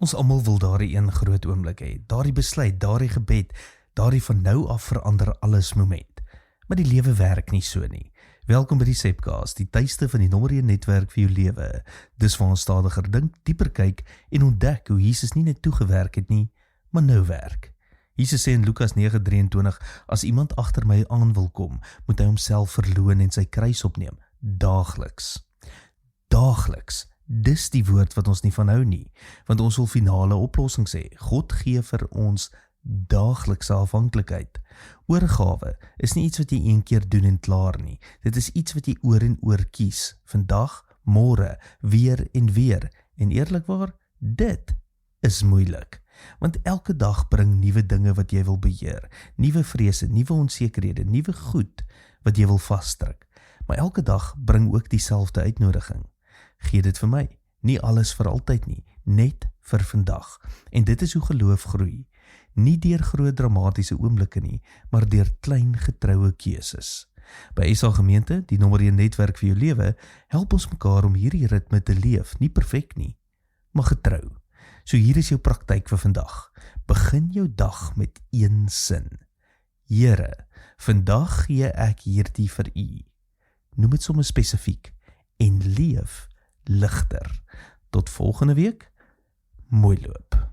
Ons almal wil daardie een groot oomblik hê, daardie besluit, daardie gebed, daardie van nou af verander alles moment. Maar die lewe werk nie so nie. Welkom by die Sepcast, die tuiste van die nommer 1 netwerk vir jou lewe. Dis waar ons stadiger dink, dieper kyk en ontdek hoe Jesus nie net toegewerk het nie, maar nou werk. Jesus sê in Lukas 9:23, as iemand agter my aan wil kom, moet hy homself verloon en sy kruis opneem, daagliks. Daagliks. Dis die woord wat ons nie van hou nie, want ons wil finale oplossing sê. God gee vir ons daaglikse afhanklikheid. Oorgawe is nie iets wat jy een keer doen en klaar nie. Dit is iets wat jy oor en oor kies. Vandag, môre, weer en weer. En eerlikwaar, dit is moeilik. Want elke dag bring nuwe dinge wat jy wil beheer, nuwe vrese, nuwe onsekerhede, nuwe goed wat jy wil vasdruk. Maar elke dag bring ook dieselfde uitnodiging. Gee dit vir my, nie alles vir altyd nie, net vir vandag. En dit is hoe geloof groei. Nie deur groot dramatiese oomblikke nie, maar deur klein getroue keuses. By SA Gemeente, die nommer 1 netwerk vir jou lewe, help ons mekaar om hierdie ritme te leef, nie perfek nie, maar getrou. So hier is jou praktyk vir vandag. Begin jou dag met een sin. Here, vandag gee ek hierdie vir U. Noem dit sommer spesifiek en leef ligter. Tot volgende week. Mooi loop.